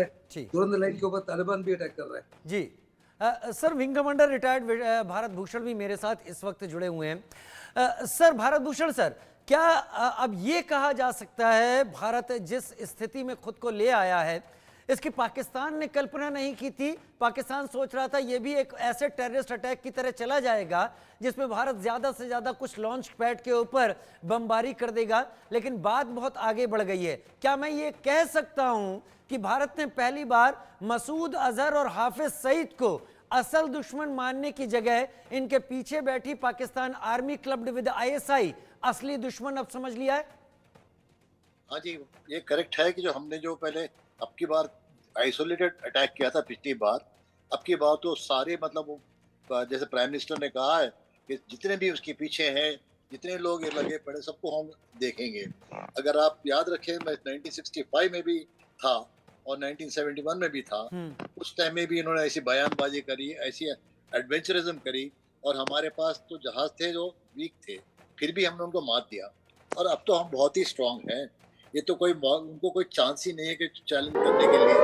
जी तुरंत लाइन के ऊपर तालिबान भी अटैक कर रहा है। जी। Sir, wing commander retired Bharat Bhushan भी मेरे साथ इस वक्त जुड़े हुए हैं। सर, भारत भूषण सर, क्या अब ये कहा जा सकता है भारत जिस स्थिति में खुद को ले आया है, इसकी पाकिस्तान ने कल्पना नहीं की थी? पाकिस्तान सोच रहा था ये भी एक ऐसे टेररिस्ट अटैक की तरह चला जाएगा जिसमें भारत ज्यादा से ज्यादा कुछ लॉन्च पैड के ऊपर बमबारी कर देगा, लेकिन बात बहुत आगे बढ़ गई है। क्या मैं ये कह सकता हूं कि भारत ने पहली बार मसूद अजहर और हाफिज सईद को असल दुश्मन मानने की जगह इनके पीछे बैठी Pakistan army clubbed with ISI असली दुश्मन अब समझ लिया है? हाँ जी, ये करेक्ट है कि जो हमने जो पहले अब की बार आइसोलेटेड अटैक किया था पिछली बार, अब की बार तो सारे मतलब वो जैसे प्राइम मिनिस्टर ने कहा है कि जितने भी उसके पीछे हैं, जितने लोग ये लगे पड़े सबको हम देखेंगे। अगर आप याद रखें, मैं 1965 में भी था और 1971 में भी था। उस टाइम में भी इन्होंने ऐसी बयानबाजी करी, ऐसी एडवेंचरिज्म करी और हमारे पास तो जहाज थे जो वीक थे, फिर भी हमने उनको मात दिया और अब तो हम बहुत ही स्ट्रांग हैं। ये तो कोई उनको कोई चांस ही नहीं है कि चैलेंज करने के लिए।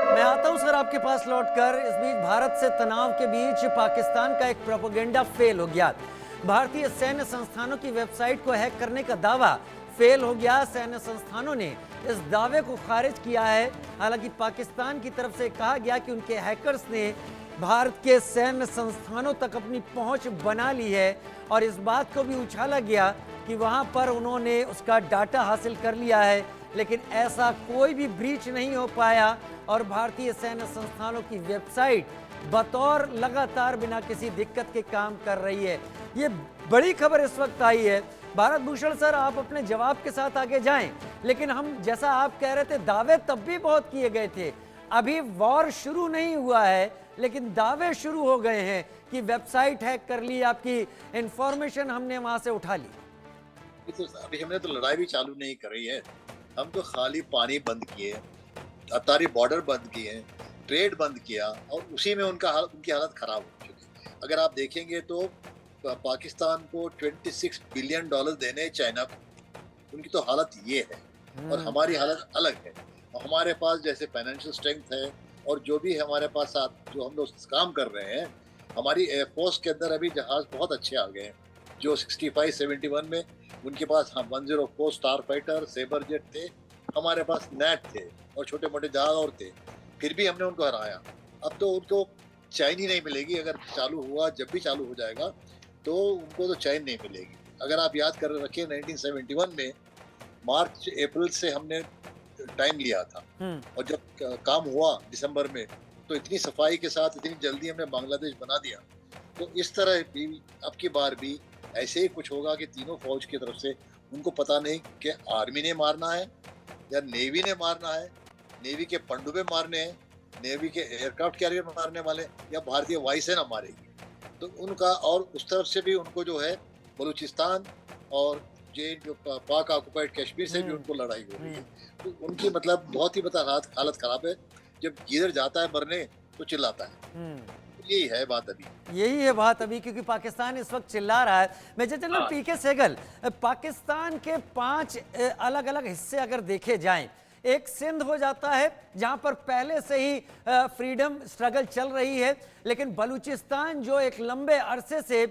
मैं आता हूं सर आपके पास लौटकर। इस बीच भारत से तनाव के बीच पाकिस्तान का एक प्रोपेगेंडा फेल हो गया। भारतीय सैन्य संस्थानों की वेबसाइट को हैक करने का दावा फेल हो गया। सैन्य संस्थानों ने इस दावे को खारिज किया है। हालांकि पाकिस्तान की तरफ से कहा गया कि उनके हैकर्स ने भारत के सैन्य संस्थानों तक अपनी पहुंच बना ली है और इस बात को भी उछाला गया कि वहां पर उन्होंने उसका डाटा हासिल कर लिया है, लेकिन ऐसा कोई भी ब्रीच नहीं हो पाया और भारतीय सैन्य संस्थानों की वेबसाइट बतौर लगातार बिना किसी दिक्कत के काम कर रही है। ये बड़ी खबर इस वक्त आई है। भारत भूषण सर, आप अपने जवाब के साथ आगे जाएं, लेकिन हम जैसा आप कह रहे थे दावे तब भी बहुत किए गए थे। अभी वॉर शुरू नहीं हुआ है लेकिन दावे शुरू हो गए हैं कि वेबसाइट हैक कर ली, आपकी इंफॉर्मेशन हमने वहां से उठा ली। तो अभी हमने तो लड़ाई भी चालू नहीं करी है, हम तो खाली पानी बंद किए, अतारी बॉर्डर बंद किए, ट्रेड बंद किया और उसी में उनकी हालत खराब हो चुकी। अगर आप देखेंगे तो पाकिस्तान को $26 बिलियन देने चाइना को, उनकी तो हालत ये है और हमारी हालत अलग है। और हमारे पास जैसे फाइनेंशियल स्ट्रेंथ है और जो भी हमारे पास जो हम लोग काम कर रहे हैं, हमारी एयरफोर्स के अंदर अभी जहाज बहुत अच्छे आ गए हैं। जो 65-71 में उनके पास 104 स्टार फाइटर सेबर जेट थे, हमारे पास नेट थे और छोटे मोटे जहाज और थे, फिर भी हमने उनको हराया। अब तो उनको चैन ही नहीं मिलेगी। अगर चालू हुआ, जब भी चालू हो जाएगा तो उनको तो चैन नहीं मिलेगी। अगर आप याद कर रखिए 1971 में मार्च अप्रैल से हमने टाइम लिया था और जब काम हुआ दिसंबर में तो इतनी सफाई के साथ इतनी जल्दी हमने बांग्लादेश बना दिया। तो इस तरह भी अब की बार भी ऐसे ही कुछ होगा कि तीनों फौज की तरफ से उनको पता नहीं कि आर्मी ने मारना है या नेवी ने मारना है, नेवी के पनडुब्बे मारने हैं, नेवी के एयरक्राफ्ट कैरियर मारने वाले, या भारतीय वायुसेना मारेगी। तो उनका और उस तरफ से भी उनको जो है बलूचिस्तान और जो पाक ऑक्युपाइड कश्मीर से भी उनको लड़ाई हो रही है। तो उनकी मतलब बहुत ही हालत खराब है। जब जिधर जाता है मरने तो चिल्लाता है। यही है बात अभी, यही है बात अभी, क्योंकि पाकिस्तान इस वक्त चिल्ला रहा है। मेजर जनरल पीके सहगल, पाकिस्तान के 5 अलग अलग हिस्से अगर देखे जाएं, एक सिंध हो जाता है जहां पर पहले से ही फ्रीडम स्ट्रगल चल रही है, लेकिन बलूचिस्तान जो एक लंबे अरसे से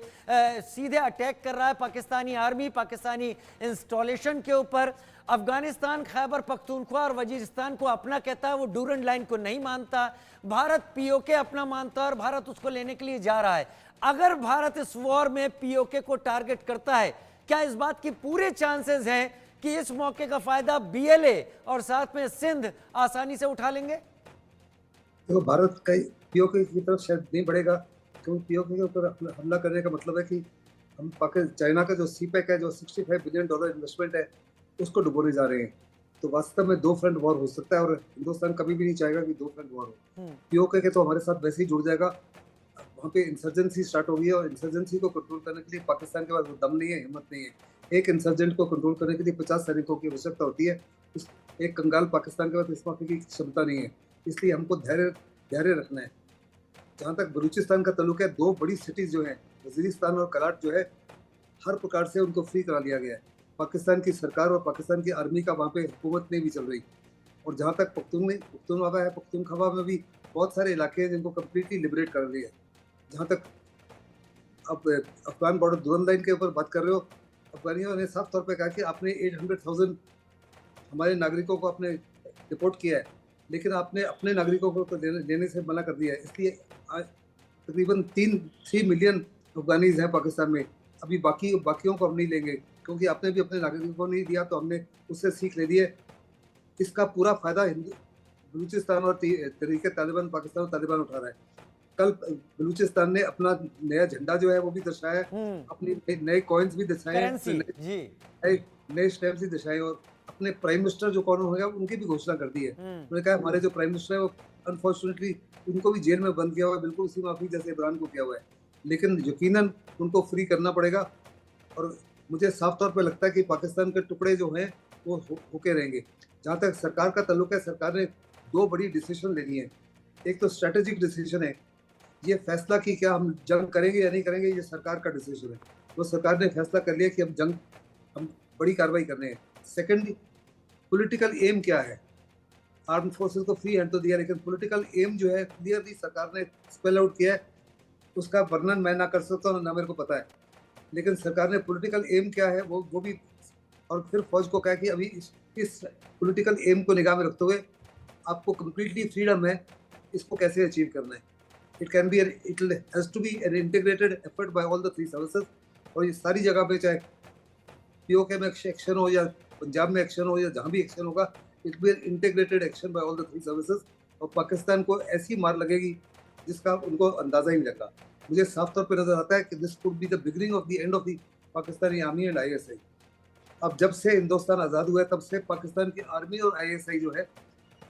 सीधे अटैक कर रहा है पाकिस्तानी आर्मी, पाकिस्तानी इंस्टॉलेशन के ऊपर। अफगानिस्तान खैबर पख्तूनख्वा और वजीरिस्तान को अपना कहता है, वो डूरंड लाइन को नहीं मानता। भारत पीओके अपना मानता है और भारत उसको लेने के लिए जा रहा है। अगर भारत इस वॉर में पीओके को टारगेट करता है, क्या इस बात की पूरे चांसेस हैं कि इस मौके का फायदा बीएलए और साथ में सिंध आसानी से उठा लेंगे? तो भारत का पीओके की तरफ शायद नहीं बढ़ेगा, क्योंकि पीओके के ऊपर हमला करने का मतलब है कि हम चाइना का जो सीपैक है, जो $65 बिलियन इन्वेस्टमेंट है, उसको डुबोने जा रहे हैं। तो वास्तव में 2 फ्रंट वॉर हो सकता है और हिंदुस्तान कभी भी नहीं चाहेगा कि 2 फ्रंट वॉर हो। पीओके के तो हमारे साथ वैसे ही जुड़ जाएगा। वहाँ पे इंसर्जेंसी स्टार्ट हो गई है और इंसर्जेंसी को कंट्रोल करने के लिए पाकिस्तान के पास दम नहीं है, हिम्मत नहीं है। एक इंसर्जेंट को कंट्रोल करने के लिए 50 सैनिकों की आवश्यकता होती है। एक कंगाल पाकिस्तान के पास इस मौके की क्षमता नहीं है, इसलिए हमको धैर्य रखना है। जहाँ तक बलूचिस्तान का ताल्लुक है, 2 बड़ी सिटीज जो है वजीरिस्तान और कराट जो है, हर प्रकार से उनको फ्री करा लिया गया है। पाकिस्तान की सरकार और पाकिस्तान की आर्मी का वहाँ पे हुकूमत नहीं भी चल रही और जहाँ तक पख्तूनख्वा है, पख्तूनख्वा में भी बहुत सारे इलाके हैं जिनको कम्प्लीटली लिबरेट कर लिया है। जहाँ तक अब अफगान बॉर्डर दुरंत लाइन के ऊपर बात कर रहे हो, अफगानियों ने साफ तौर पे कहा कि आपने 800,000 हमारे नागरिकों को आपने डिपोर्ट किया है, लेकिन आपने अपने नागरिकों को तो लेने से मना कर दिया है। इसलिए तकरीबन 3 मिलियन अफगानीज हैं पाकिस्तान में। अभी बाकियों को हम नहीं लेंगे, क्योंकि आपने भी अपने नागरिकों को नहीं दिया, तो हमने उससे सीख ले दी है। इसका पूरा फायदा बलूचिस्तान और तहरीक तालिबान पाकिस्तान और तालिबान उठा रहा है। कल बलूचिस्तान ने अपना नया झंडा जो है वो भी दर्शाया, अपनी नए कॉइन्स भी दर्शाए, नए स्टैम्प्स भी दर्शाए, और अपने प्राइम मिनिस्टर जो कौन होगा उनकी भी घोषणा कर दी है। उन्होंने कहा हमारे जो प्राइम मिनिस्टर है वो अनफॉर्चुनेटली उनको भी जेल में बंद किया हुआ है, बिल्कुल उसी माफी जैसे इमरान को किया हुआ है, लेकिन यकीनन उनको फ्री करना पड़ेगा। और मुझे साफ तौर पे लगता है कि पाकिस्तान के टुकड़े जो हैं वो होके रहेंगे। जहाँ तक सरकार का ताल्लुक है, सरकार ने 2 बड़ी डिसीजन लेनी है। एक तो स्ट्रेटेजिक डिसीजन है, ये फैसला कि क्या हम जंग करेंगे या नहीं करेंगे, ये सरकार का डिसीजन है। तो सरकार ने फैसला कर लिया कि हम बड़ी कार्रवाई करने हैं। सेकंड, पॉलिटिकल एम क्या है? आर्म फोर्सेस को फ्री हैंड तो दिया, लेकिन पॉलिटिकल एम जो है क्लियरली सरकार ने स्पेल आउट किया है। उसका वर्णन मैं ना कर सकता हूँ, ना मेरे को पता है, लेकिन सरकार ने पॉलिटिकल एम क्या है वो भी, और फिर फौज को कहा कि अभी इस पॉलिटिकल एम को निगाह में रखते हुए आपको कंप्लीटली फ्रीडम है, इसको कैसे अचीव करना है। It has to be an integrated effort by all the 3 services. और ये सारी जगह पे, चाहे पीओके में एक्शन हो या पंजाब में एक्शन हो या जहाँ भी एक्शन होगा, it be an integrated action by all the 3 services. और पाकिस्तान को ऐसी मार लगेगी जिसका उनको अंदाजा ही नहीं लगा। मुझे साफ तौर पे नजर आता है कि this could be the beginning of the end of the Pakistani army and ISI। अब जब से हिंदुस्तान आज़ाद हुआ है, तब से पाकिस्तान की आर्मी और ISI जो है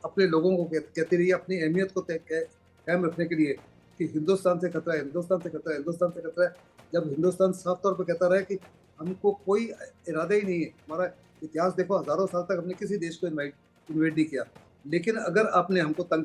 अपने लोगों को कहती रही है, अपनी अहमियत को कायम रखने के लिए, कि हिंदुस्तान से खतरा है, हिंदुस्तान से खतरा है, हिंदुस्तान से खतरा है। जब हिंदुस्तान साफ तौर पर कहता रहा है कि हमको कोई इरादा ही नहीं है, हमारा इतिहास देखो, हज़ारों साल तक हमने किसी देश को इन्वेट नहीं किया, लेकिन अगर आपने हमको तंग किया